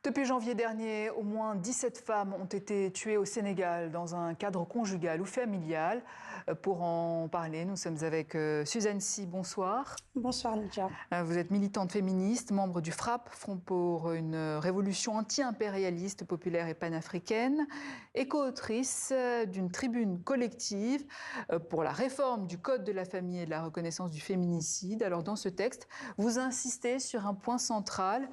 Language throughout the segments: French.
Depuis janvier dernier, au moins 17 femmes ont été tuées au Sénégal dans un cadre conjugal ou familial. Pour en parler, nous sommes avec Suzanne Sy. Bonsoir. Bonsoir Nidja. Vous êtes militante féministe, membre du FRAPP, Front pour une révolution anti-impérialiste, populaire et panafricaine, et co-autrice d'une tribune collective pour la réforme du Code de la famille et de la reconnaissance du féminicide. Alors dans ce texte, vous insistez sur un point central.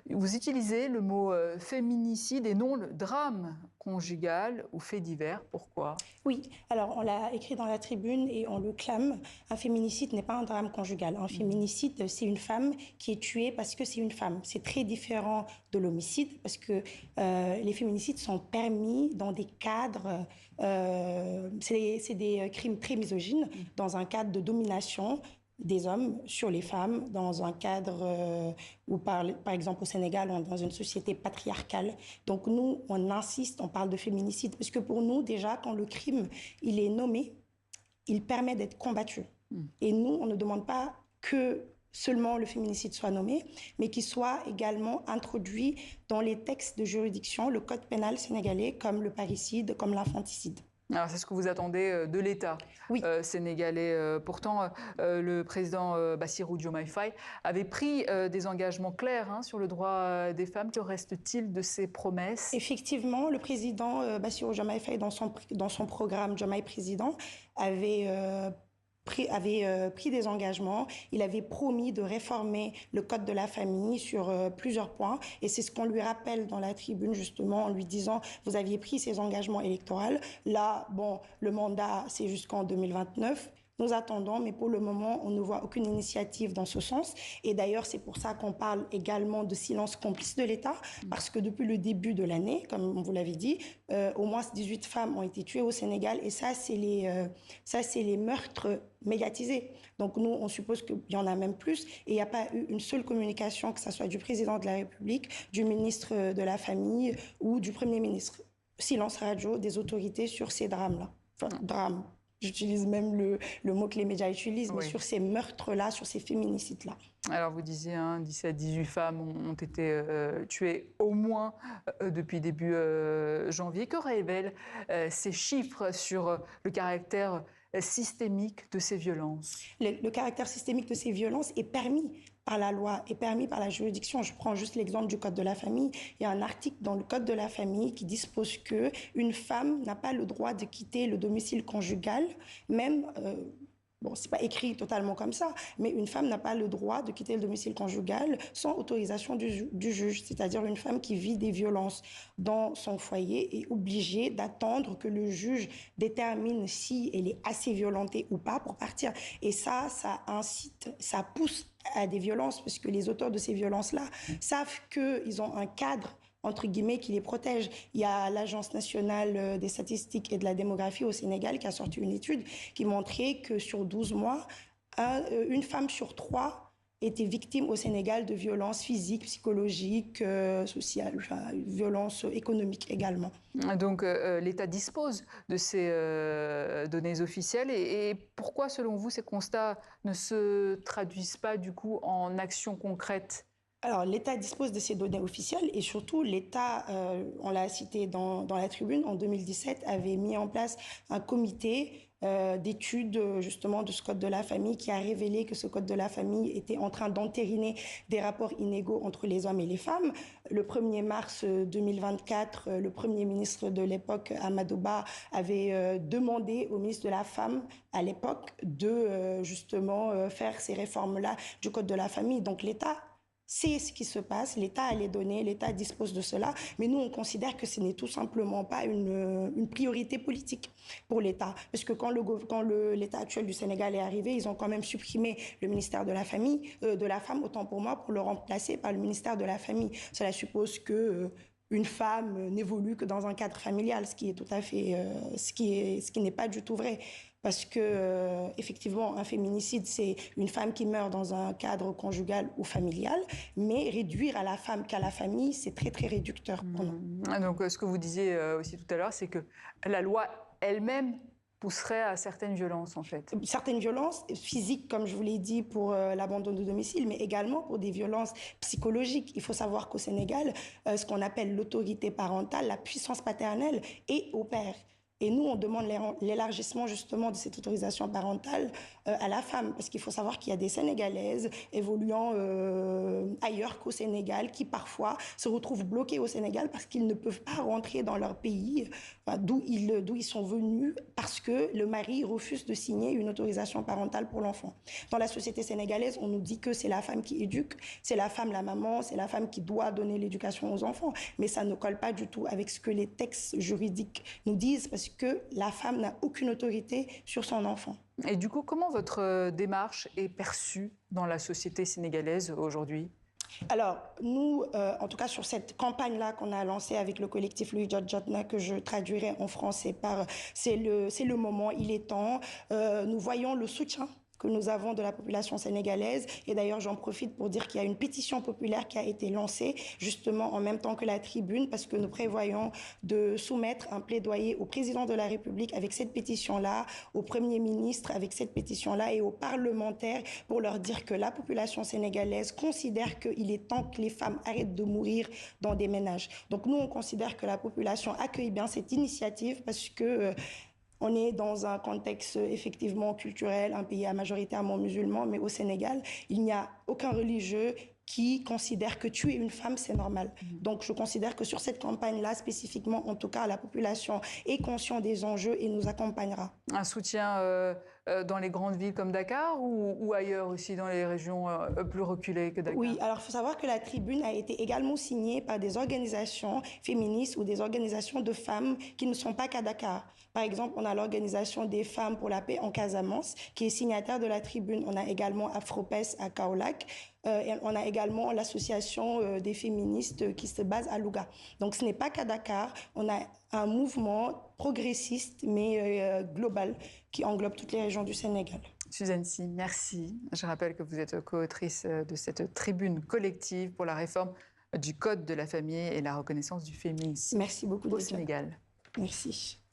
Vous utilisez le mot féminicide et non le drame conjugal ou fait divers. Pourquoi? Oui, alors on l'a écrit dans la tribune et on le clame. Un féminicide n'est pas un drame conjugal. Un féminicide, c'est une femme qui est tuée parce que c'est une femme. C'est très différent de l'homicide parce que les féminicides sont permis dans des cadres, c'est des crimes très misogynes, dans un cadre de domination des hommes sur les femmes, dans un cadre où, par exemple, au Sénégal, on est dans une société patriarcale. Donc nous, on insiste, on parle de féminicide, parce que pour nous, déjà, quand le crime, il est nommé, il permet d'être combattu. Et nous, on ne demande pas que seulement le féminicide soit nommé, mais qu'il soit également introduit dans les textes de juridiction, le code pénal sénégalais, comme le parricide, comme l'infanticide. Alors c'est ce que vous attendez de l'État sénégalais. Pourtant, le président Bassirou Diomaye Faye avait pris des engagements clairs sur le droit des femmes. Que reste-t-il de ces promesses? Effectivement, le président Bassirou Diomaye Faye, dans son programme Diomaye Président, avait pris des engagements. Il avait promis de réformer le code de la famille sur plusieurs points. Et c'est ce qu'on lui rappelle dans la tribune, justement, en lui disant « Vous aviez pris ces engagements électoraux. Là, bon, le mandat, c'est jusqu'en 2029. » Nous attendons, mais pour le moment, on ne voit aucune initiative dans ce sens. Et d'ailleurs, c'est pour ça qu'on parle également de silence complice de l'État, parce que depuis le début de l'année, comme vous l'avez dit, au moins 18 femmes ont été tuées au Sénégal. Et ça, c'est les meurtres médiatisés. Donc nous, on suppose qu'il y en a même plus. Et il n'y a pas eu une seule communication, que ce soit du président de la République, du ministre de la Famille ou du Premier ministre. Silence radio des autorités sur ces drames-là. Enfin, drames. J'utilise même le mot que les médias utilisent, mais sur ces meurtres-là, sur ces féminicides-là. Alors vous disiez, 17-18 femmes ont été tuées au moins depuis début janvier. Que révèlent ces chiffres sur le caractère systémique de ces violences? Le caractère systémique de ces violences est permis par la loi, est permis par la juridiction. Je prends juste l'exemple du Code de la famille. Il y a un article dans le Code de la famille qui dispose qu'une femme n'a pas le droit de quitter le domicile conjugal, même... Bon, c'est pas écrit totalement comme ça, mais une femme n'a pas le droit de quitter le domicile conjugal sans autorisation du juge. C'est-à-dire une femme qui vit des violences dans son foyer est obligée d'attendre que le juge détermine si elle est assez violentée ou pas pour partir. Et ça incite, ça pousse à des violences, parce que les auteurs de ces violences-là savent qu'ils ont un cadre entre guillemets, qui les protège. Il y a l'Agence nationale des statistiques et de la démographie au Sénégal qui a sorti une étude qui montrait que sur 12 mois, une femme sur 3 était victime au Sénégal de violences physiques, psychologiques, sociales, enfin, violences économiques également. Donc l'État dispose de ces données officielles et pourquoi, selon vous, ces constats ne se traduisent pas du coup en actions concrètes? Alors, l'État dispose de ces données officielles et surtout, l'État, on l'a cité dans la tribune, en 2017, avait mis en place un comité d'études justement de ce code de la famille qui a révélé que ce code de la famille était en train d'entériner des rapports inégaux entre les hommes et les femmes. Le 1er mars 2024, le Premier ministre de l'époque, Amadou Ba, avait demandé au ministre de la Femme à l'époque de justement faire ces réformes-là du code de la famille. Donc l'État c'est ce qui se passe, l'État a les données, l'État dispose de cela, mais nous, on considère que ce n'est tout simplement pas une priorité politique pour l'État. Parce que quand l'État actuel du Sénégal est arrivé, ils ont quand même supprimé le ministère de la Famille, de la Femme, autant pour moi, pour le remplacer par le ministère de la Famille. Cela suppose que une femme n'évolue que dans un cadre familial, ce qui est tout à fait, ce qui n'est pas du tout vrai. Parce que, effectivement, un féminicide, c'est une femme qui meurt dans un cadre conjugal ou familial, mais réduire à la femme qu'à la famille, c'est très, très réducteur pour nous. Donc, ce que vous disiez aussi tout à l'heure, c'est que la loi elle-même pousserait à certaines violences, en fait. Certaines violences physiques, comme je vous l'ai dit, pour l'abandon de domicile, mais également pour des violences psychologiques. Il faut savoir qu'au Sénégal, ce qu'on appelle l'autorité parentale, la puissance paternelle, est au père. Et nous, on demande l'élargissement justement de cette autorisation parentale à la femme, parce qu'il faut savoir qu'il y a des Sénégalaises évoluant ailleurs qu'au Sénégal, qui parfois se retrouvent bloquées au Sénégal parce qu'ils ne peuvent pas rentrer dans leur pays, d'où ils sont venus, parce que le mari refuse de signer une autorisation parentale pour l'enfant. Dans la société sénégalaise, on nous dit que c'est la femme qui éduque, c'est la femme, la maman, c'est la femme qui doit donner l'éducation aux enfants, mais ça ne colle pas du tout avec ce que les textes juridiques nous disent, parce que la femme n'a aucune autorité sur son enfant. Et du coup, comment votre démarche est perçue dans la société sénégalaise aujourd'hui ? Alors, nous, en tout cas sur cette campagne-là qu'on a lancée avec le collectif Louis Jotna, que je traduirai en français par « c'est le moment, il est temps », nous voyons le soutien que nous avons de la population sénégalaise. Et d'ailleurs, j'en profite pour dire qu'il y a une pétition populaire qui a été lancée justement en même temps que la tribune, parce que nous prévoyons de soumettre un plaidoyer au président de la République avec cette pétition-là, au Premier ministre avec cette pétition-là et aux parlementaires pour leur dire que la population sénégalaise considère qu'il est temps que les femmes arrêtent de mourir dans des ménages. Donc nous, on considère que la population accueille bien cette initiative parce que on est dans un contexte effectivement culturel, un pays à majoritairement musulman, mais au Sénégal, il n'y a aucun religieux qui considère que tuer une femme, c'est normal. Donc, je considère que sur cette campagne-là, spécifiquement, en tout cas, la population est consciente des enjeux et nous accompagnera. Un soutien dans les grandes villes comme Dakar ou ailleurs aussi, dans les régions plus reculées que Dakar? Oui, alors il faut savoir que la tribune a été également signée par des organisations féministes ou des organisations de femmes qui ne sont pas qu'à Dakar. Par exemple, on a l'Organisation des femmes pour la paix en Casamance, qui est signataire de la tribune. On a également Afropes à Kaolack. Et on a également l'association des féministes qui se base à Louga. Donc ce n'est pas qu'à Dakar, on a un mouvement progressiste mais global qui englobe toutes les régions du Sénégal. Suzanne Sy, merci. Je rappelle que vous êtes co-autrice de cette tribune collective pour la réforme du Code de la famille et la reconnaissance du féminisme. Merci beaucoup au Sénégal. Merci.